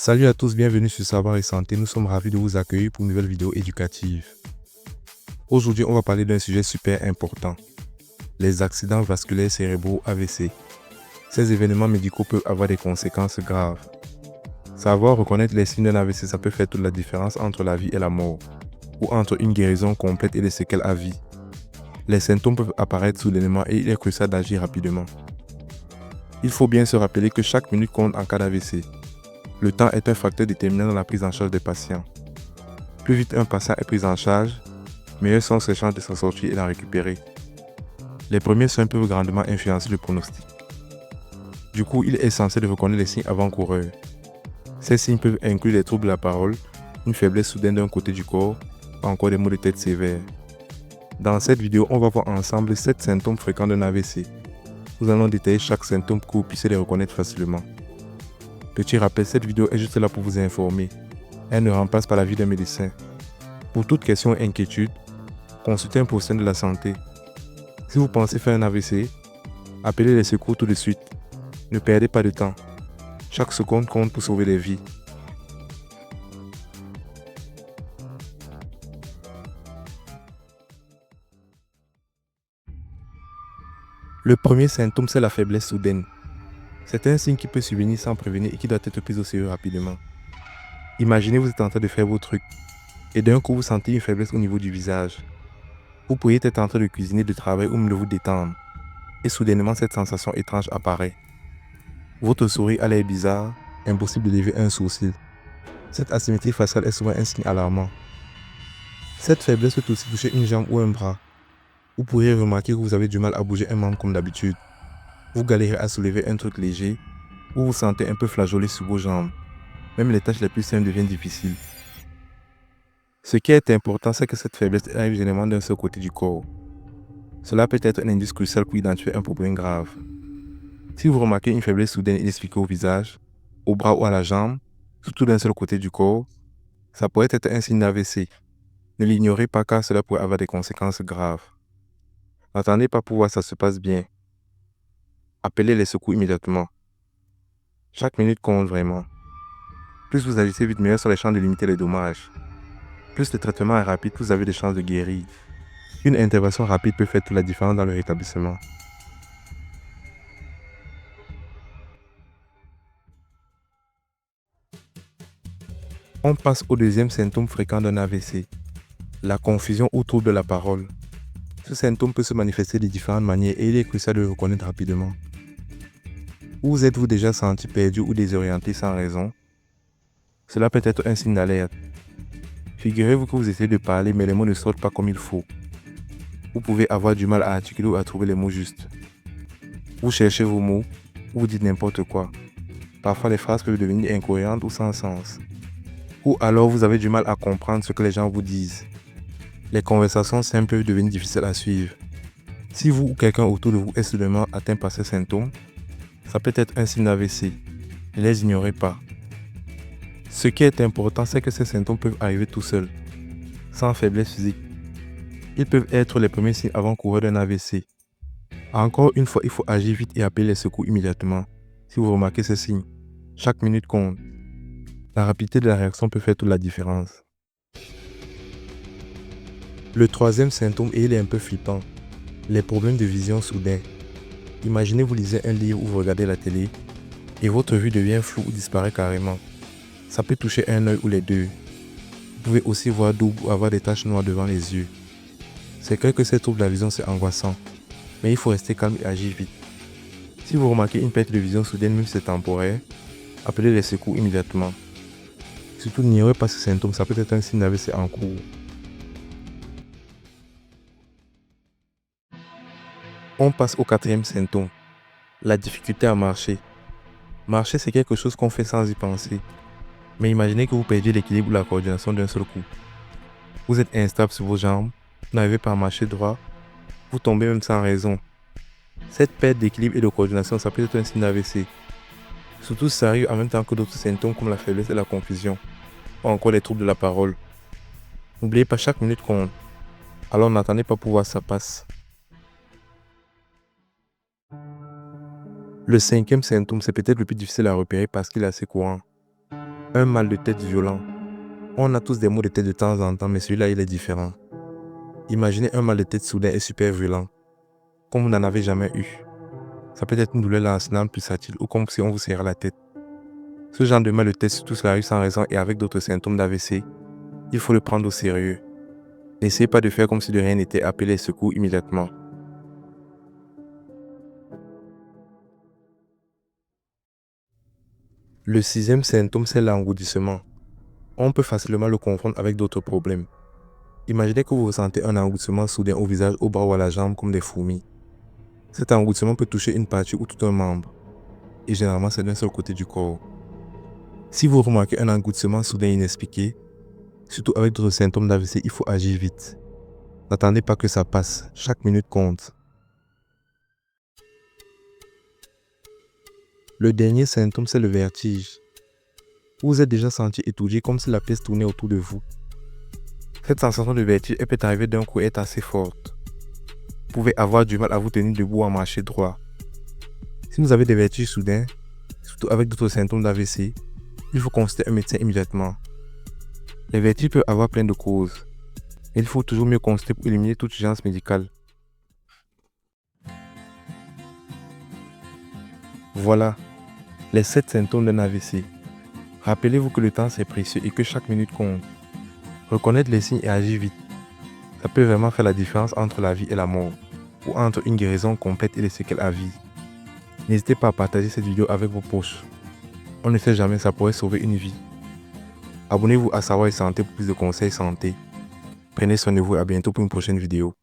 Salut à tous, bienvenue sur Savoir et Santé. Nous sommes ravis de vous accueillir pour une nouvelle vidéo éducative. Aujourd'hui, on va parler d'un sujet super important. Les accidents vasculaires cérébraux AVC. Ces événements médicaux peuvent avoir des conséquences graves. Savoir reconnaître les signes d'un AVC, ça peut faire toute la différence entre la vie et la mort, ou entre une guérison complète et des séquelles à vie. Les symptômes peuvent apparaître soudainement et il est crucial d'agir rapidement. Il faut bien se rappeler que chaque minute compte en cas d'AVC. Le temps est un facteur déterminant dans la prise en charge des patients. Plus vite un patient est pris en charge, meilleures sont ses chances de s'en sortir et d'en récupérer. Les premiers soins peuvent grandement influencer le pronostic. Du coup, il est essentiel de reconnaître les signes avant-coureurs. Ces signes peuvent inclure des troubles de la parole, une faiblesse soudaine d'un côté du corps, ou encore des maux de tête sévères. Dans cette vidéo, on va voir ensemble 7 symptômes fréquents d'un AVC. Nous allons détailler chaque symptôme pour que vous puissiez les reconnaître facilement. Petit rappel, cette vidéo est juste là pour vous informer. Elle ne remplace pas l'avis d'un médecin. Pour toute question et inquiétude, consultez un professionnel de la santé. Si vous pensez faire un AVC, appelez les secours tout de suite. Ne perdez pas de temps. Chaque seconde compte pour sauver des vies. Le premier symptôme, c'est la faiblesse soudaine. C'est un signe qui peut survenir sans prévenir et qui doit être pris au sérieux rapidement. Imaginez vous êtes en train de faire vos trucs et d'un coup vous sentez une faiblesse au niveau du visage. Vous pourriez être en train de cuisiner, de travailler ou même de vous détendre. Et soudainement cette sensation étrange apparaît. Votre sourire a l'air bizarre, impossible de lever un sourcil. Cette asymétrie faciale est souvent un signe alarmant. Cette faiblesse peut aussi toucher une jambe ou un bras. Vous pourriez remarquer que vous avez du mal à bouger un membre comme d'habitude. Vous galérez à soulever un truc léger ou vous sentez un peu flageoler sur vos jambes. Même les tâches les plus simples deviennent difficiles. Ce qui est important, c'est que cette faiblesse arrive généralement d'un seul côté du corps. Cela peut être un indice crucial pour identifier un problème grave. Si vous remarquez une faiblesse soudaine et inexpliquée au visage, au bras ou à la jambe, surtout d'un seul côté du corps, ça pourrait être un signe d'AVC. Ne l'ignorez pas car cela pourrait avoir des conséquences graves. N'attendez pas pour voir si ça se passe bien. Appelez les secours immédiatement. Chaque minute compte vraiment. Plus vous agissez vite, meilleures sont les chances de limiter les dommages. Plus le traitement est rapide, plus vous avez des chances de guérir. Une intervention rapide peut faire toute la différence dans le rétablissement. On passe au deuxième symptôme fréquent d'un AVC, la confusion ou trouble de la parole. Ce symptôme peut se manifester de différentes manières et il est crucial de le reconnaître rapidement. Vous êtes-vous déjà senti perdu ou désorienté sans raison? Cela peut être un signe d'alerte. Figurez-vous que vous essayez de parler mais les mots ne sortent pas comme il faut. Vous pouvez avoir du mal à articuler ou à trouver les mots justes. Vous cherchez vos mots ou vous dites n'importe quoi. Parfois les phrases peuvent devenir incohérentes ou sans sens. Ou alors vous avez du mal à comprendre ce que les gens vous disent. Les conversations simples peuvent devenir difficiles à suivre. Si vous ou quelqu'un autour de vous est soudainement atteint par ces symptômes, ça peut être un signe d'AVC. Ne les ignorez pas. Ce qui est important, c'est que ces symptômes peuvent arriver tout seuls, sans faiblesse physique. Ils peuvent être les premiers signes avant-coureurs d'un AVC. Encore une fois, il faut agir vite et appeler les secours immédiatement. Si vous remarquez ces signes, chaque minute compte. La rapidité de la réaction peut faire toute la différence. Le troisième symptôme, et il est un peu flippant, les problèmes de vision soudains. Imaginez vous lisez un livre ou vous regardez la télé et votre vue devient floue ou disparaît carrément. Ça peut toucher un œil ou les deux. Vous pouvez aussi voir double ou avoir des taches noires devant les yeux. C'est clair que ces troubles de la vision c'est angoissant, mais il faut rester calme et agir vite. Si vous remarquez une perte de vision soudaine, même si c'est temporaire, appelez les secours immédiatement. Surtout n'ignorez pas ces symptômes, ça peut être un signe d'AVC en cours. On passe au quatrième symptôme, la difficulté à marcher. Marcher, c'est quelque chose qu'on fait sans y penser. Mais imaginez que vous perdiez l'équilibre ou la coordination d'un seul coup. Vous êtes instable sur vos jambes, vous n'arrivez pas à marcher droit, vous tombez même sans raison. Cette perte d'équilibre et de coordination, ça peut être un signe d'AVC. Surtout si ça arrive en même temps que d'autres symptômes comme la faiblesse et la confusion, ou encore les troubles de la parole. N'oubliez pas, chaque minute compte. Alors n'attendez pas pour voir si ça passe. Le cinquième symptôme, c'est peut-être le plus difficile à repérer parce qu'il est assez courant. Un mal de tête violent. On a tous des maux de tête de temps en temps, mais celui-là, il est différent. Imaginez un mal de tête soudain et super violent, comme vous n'en avez jamais eu. Ça peut être une douleur lancinante, pulsatile ou comme si on vous serrait la tête. Ce genre de mal de tête, surtout cela arrive sans raison et avec d'autres symptômes d'AVC, il faut le prendre au sérieux. N'essayez pas de faire comme si de rien n'était, appelez les secours immédiatement. Le sixième symptôme, c'est l'engourdissement. On peut facilement le confondre avec d'autres problèmes. Imaginez que vous ressentez un engourdissement soudain au visage, au bras ou à la jambe comme des fourmis. Cet engourdissement peut toucher une partie ou tout un membre. Et généralement, c'est d'un seul côté du corps. Si vous remarquez un engourdissement soudain inexpliqué, surtout avec d'autres symptômes d'AVC, il faut agir vite. N'attendez pas que ça passe, chaque minute compte. Le dernier symptôme, c'est le vertige. Vous vous êtes déjà senti étourdi comme si la pièce tournait autour de vous. Cette sensation de vertige, elle peut arriver d'un coup et être assez forte. Vous pouvez avoir du mal à vous tenir debout ou à marcher droit. Si vous avez des vertiges soudains, surtout avec d'autres symptômes d'AVC, il faut consulter un médecin immédiatement. Les vertiges peuvent avoir plein de causes. Il faut toujours mieux consulter pour éliminer toute urgence médicale. Voilà, les 7 symptômes d'un AVC. Rappelez-vous que le temps c'est précieux et que chaque minute compte. Reconnaître les signes et agir vite. Ça peut vraiment faire la différence entre la vie et la mort, ou entre une guérison complète et des séquelles à vie. N'hésitez pas à partager cette vidéo avec vos proches. On ne sait jamais, ça pourrait sauver une vie. Abonnez-vous à Savoir et Santé pour plus de conseils santé. Prenez soin de vous et à bientôt pour une prochaine vidéo.